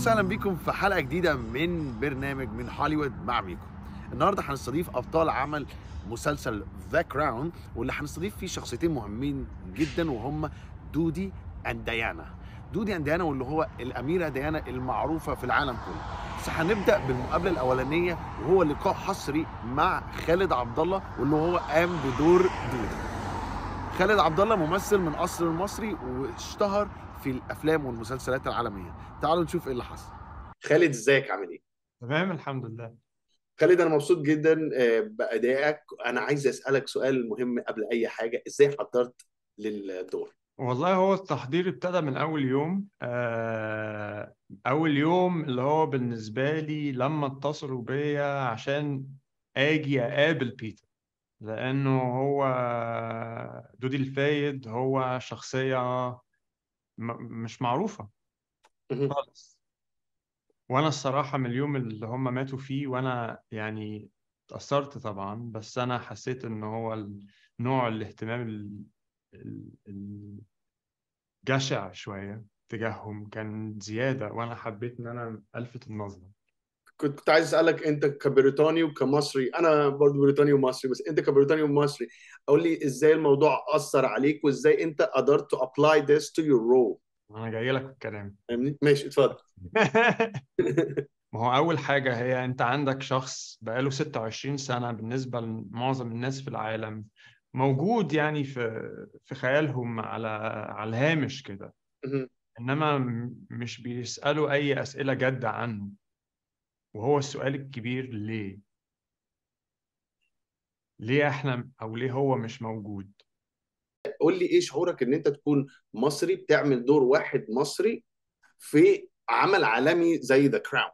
وسهلا بكم في حلقة جديدة من برنامج من هوليوود مع ميكو. النهارده هنستضيف أبطال عمل مسلسل ذا كراون، واللي هنستضيف فيه شخصيتين مهمين جدا وهم دودي اند ديانا. دودي اند ديانا واللي هو الأميرة ديانا المعروفة في العالم كله. بس هنبدأ بالمقابلة الأولانية وهو لقاء حصري مع خالد عبد الله واللي هو قام بدور دودي. خالد عبد الله ممثل من أصل المصري واشتهر في الافلام والمسلسلات العالميه. تعالوا نشوف ايه اللي حصل. خالد ازيك عامل ايه؟ تمام الحمد لله. خالد انا مبسوط جدا بادائك. انا عايز اسالك سؤال مهم قبل اي حاجه، ازاي حضرت للدور؟ والله هو التحضير ابتدى من أول يوم. أول يوم اللي هو بالنسبة لي لما اتصلوا بيا عشان أجي أقابل بيتر، لأنه هو دودي الفايد هو شخصية مش معروفة مهم. خالص. وأنا الصراحة من اليوم اللي هم ماتوا فيه وأنا يعني اتأثرت طبعا، بس أنا حسيت إن هو نوع الاهتمام جشع شوية تجاههم كان زيادة، وأنا حبيت إن أنا ألفت النظر. كنت عايز اسالك، انت كبريطاني وكمصري، انا برضو بريطاني ومصري، بس انت كبريطاني ومصري قول لي ازاي الموضوع اثر عليك وازاي انت قدرت to apply this to your role. أنا جاي لك في الكلام. فاهمني؟ ماشي اتفضل. ما هو أول حاجة هي أنت عندك شخص بقاله 26 سنة بالنسبة لمعظم الناس في العالم موجود يعني في خيالهم على الهامش كده، مهم. إنما مش بيسألوا أي أسئلة جادة عنه. وهو السؤال الكبير، ليه إحنا أو ليه هو مش موجود؟ قول لي ايه شعورك ان انت تكون مصري بتعمل دور واحد مصري في عمل عالمي زي ذا كراون؟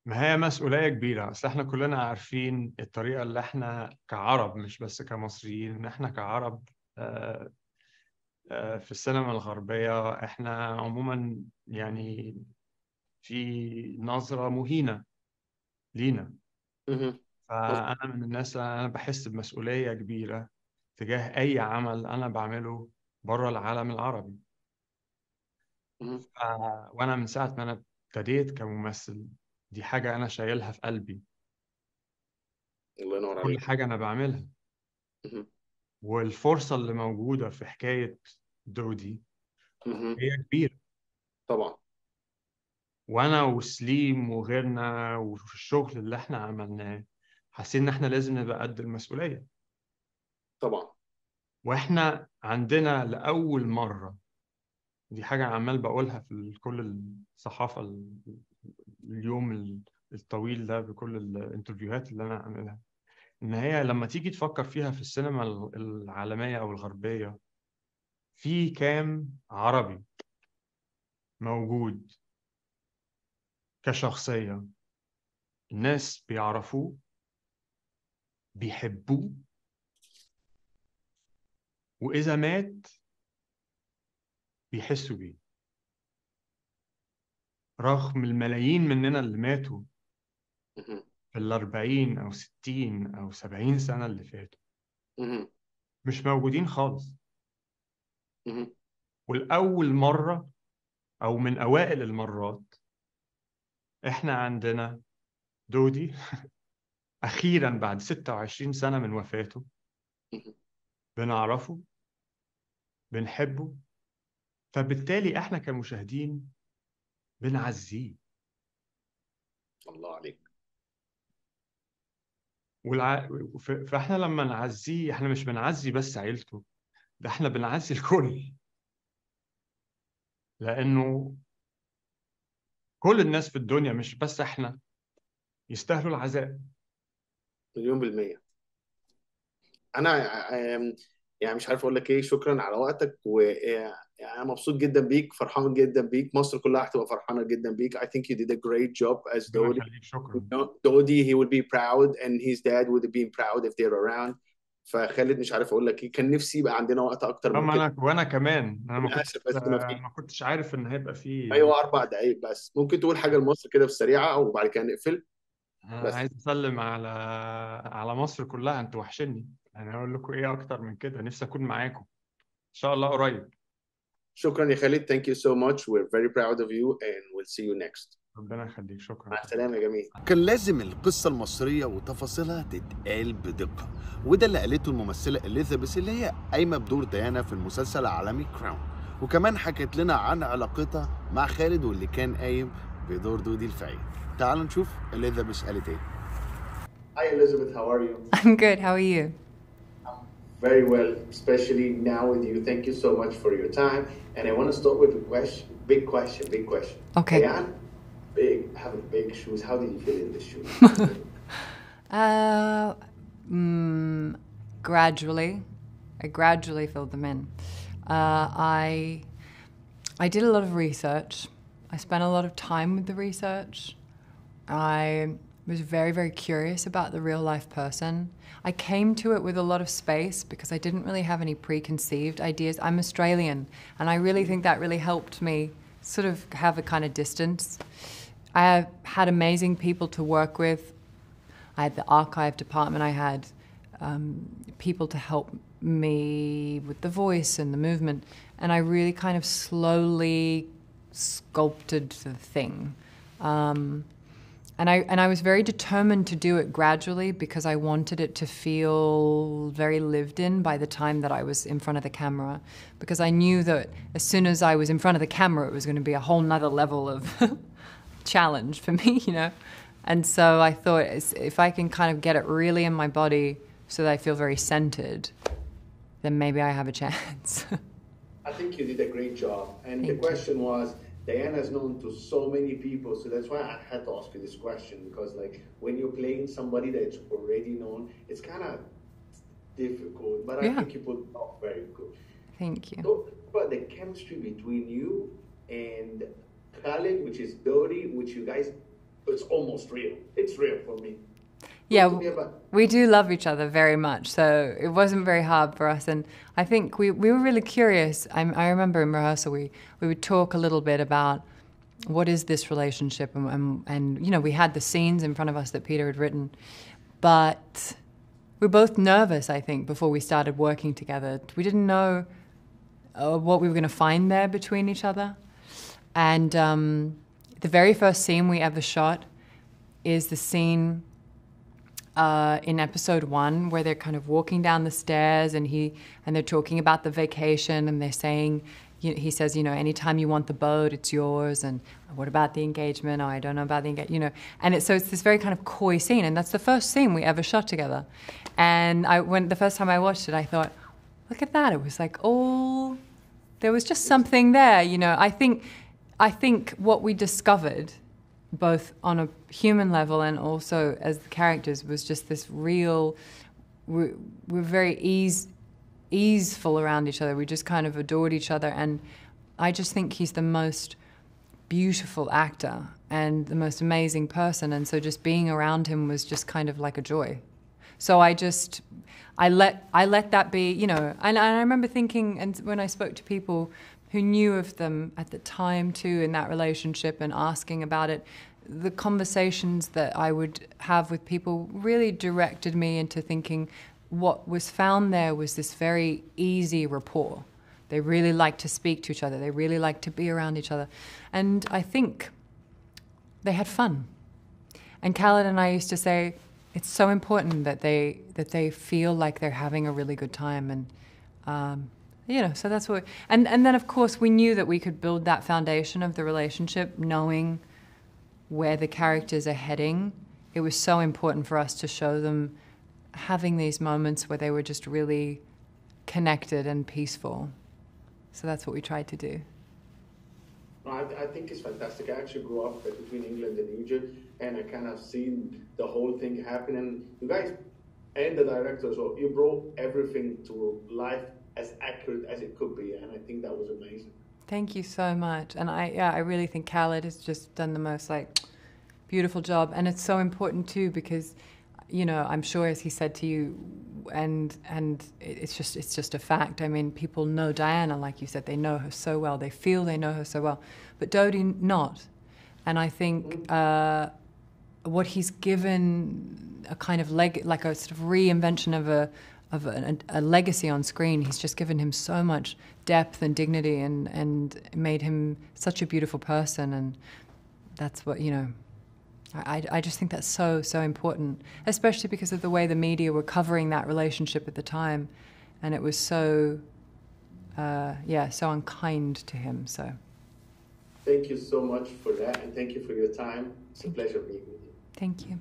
ما هي مسؤولية كبيرة، أصل إحنا كلنا عارفين الطريقة اللي إحنا كعرب مش بس كمصريين، إن إحنا كعرب آه، في السينما الغربية إحنا عموما يعني في نظرة مهينة لينا. فأنا من الناس اللي أنا بحس بمسؤولية كبيرة تجاه أي عمل أنا بعمله بره العالم العربي. وأنا من ساعة ما أنا ابتديت كممثل دي حاجة أنا شايلها في قلبي الله في ينور كل عليك. حاجة أنا بعملها. مهم. والفرصة اللي موجودة في حكاية دودي مهم. هي كبيرة. طبعا. وأنا وسليم وغيرنا وفي الشغل اللي إحنا عملناه حاسين إن إحنا لازم نبقى قد المسؤولية. طبعا. وإحنا عندنا لأول مرة، دي حاجة عمال بقولها في كل الصحافة اليوم الطويل ده بكل الانترفيوهات اللي أنا عاملها، إن هي لما تيجي تفكر فيها في السينما العالمية أو الغربية، في كام عربي موجود كشخصية الناس بيعرفوه بيحبوه، وإذا مات بيحسوا بيه، رغم الملايين مننا اللي ماتوا مهم. في 40 أو 60 أو 70 سنة اللي فاتوا مهم. مش موجودين خالص. مهم. والأول مرة أو من أوائل المرات إحنا عندنا دودي أخيرا بعد 26 سنة من وفاته مهم. بنعرفه بنحبه، فبالتالي إحنا كمشاهدين بنعزيه. الله عليك. فإحنا لما نعزيه إحنا مش بنعزي بس عيلته، ده إحنا بنعزي الكل، لأنه كل الناس في الدنيا مش بس إحنا يستاهلوا العزاء. مليون بالمية. أنا يعني مش عارف أقول لك إيه. شكرا على وقتك، وأنا مبسوط جدا بيك، فرحان جدا بيك. مصر كلها هتبقى فرحانة جدا بيك. I think you did a great job as ربنا Dodi. يخليك، You شكرا. know, Dodi, he will be proud and his dad would be proud if they're around. فخالد مش عارف أقول لك إيه، كان نفسي يبقى عندنا وقت أكتر من أما كده. وأنا كمان أنا للأسف بس ما في. ما كنتش عارف إن هيبقى فيه. أيوه 4 دقايق بس. ممكن تقول حاجة لمصر كده في السريعة وبعد كده نقفل؟ أنا بس. عايز أسلم على مصر كلها، أنتوا وحشني. أنا أقول لكم إيه أكتر من كده؟ نفسي أكون معاكم إن شاء الله قريب. شكرا يا خالد. Thank you so much. We're very proud of you and we'll see you next. ربنا يخليك، شكرا. مع السلامة يا جميل. كان لازم القصة المصرية وتفاصيلها تتقال بدقة، وده اللي قالته الممثلة إليزابيث اللي هي قايمة بدور ديانا في المسلسل العالمي كراون، وكمان حكت لنا عن علاقتها مع خالد واللي كان قايم بدور دودي الفعيل. تعالوا نشوف إليزابيث قالت إيه. Hi Elizabeth, how are you? I'm good. How are you? Very well, especially now with you. Thank you so much for your time. And I want to start with a question, big question. Okay. Diana, having big shoes. How did you feel in the shoes? Gradually. I gradually filled them in. I did a lot of research. I spent a lot of time with the research. I was very, very curious about the real life person. I came to it with a lot of space because I didn't really have any preconceived ideas. I'm Australian, and I really think that really helped me sort of have a kind of distance. I had amazing people to work with. I had the archive department. I had people to help me with the voice and the movement, and I really kind of slowly sculpted the thing. And I was very determined to do it gradually because I wanted it to feel very lived in by the time that I was in front of the camera, because I knew that as soon as I was in front of the camera it was going to be a whole nother level of challenge for me, you know. And so I thought if I can kind of get it really in my body so that I feel very centered, then maybe I have a chance. I think you did a great job. And the question was, Diana is known to so many people, so that's why I had to ask you this question, because like when you're playing somebody that's already known, it's kind of difficult, but I think you put it off very good. Thank you. So, but the chemistry between you and Khaled, which is Dodi, which you guys, it's almost real. It's real for me. Yeah, we do love each other very much, so it wasn't very hard for us. And I think we were really curious. I remember in rehearsal we would talk a little bit about what is this relationship, and you know, we had the scenes in front of us that Peter had written, but we were both nervous, I think, before we started working together. We didn't know what we were going to find there between each other. And the very first scene we ever shot is the scene in episode 1 where they're kind of walking down the stairs and they're talking about the vacation, and they're saying, he says, you know, anytime you want the boat, it's yours, and what about the engagement? Oh, I don't know about the engagement, you know. And so it's this very kind of coy scene, and that's the first scene we ever shot together. And when the first time I watched it, I thought, look at that. It was like, oh, there was just something there, you know. I think what we discovered, both on a human level and also as the characters, was just this real, we're very easeful around each other. We just kind of adored each other, and I just think he's the most beautiful actor and the most amazing person, and so just being around him was just kind of like a joy. So I let that be, you know. And I remember thinking, and when I spoke to people who knew of them at the time too in that relationship and asking about it, the conversations that I would have with people really directed me into thinking what was found there was this very easy rapport. They really liked to speak to each other. They really liked to be around each other. And I think they had fun. And Khaled and I used to say, it's so important that they feel like they're having a really good time. And you know, so that's what. And then of course we knew that we could build that foundation of the relationship, knowing where the characters are heading. It was so important for us to show them having these moments where they were just really connected and peaceful. So that's what we tried to do. I think it's fantastic. I actually grew up between England and Egypt, and I kind of seen the whole thing happen. And you guys and the director, so you brought everything to life as accurate as it could be, and I think that was amazing. Thank you so much. And I really think Khaled has just done the most like beautiful job, and it's so important too because, you know, I'm sure as he said to you, and it's just a fact. I mean, people know Diana, like you said, they know her so well. They feel they know her so well, but Dodi not. And I think what he's given a kind of like a sort of reinvention a legacy on screen. He's just given him so much depth and dignity and made him such a beautiful person. And that's what, you know, I just think that's so important, especially because of the way the media were covering that relationship at the time. And it was so unkind to him. So thank you so much for that, and thank you for your time. It's a pleasure being with you. Thank you.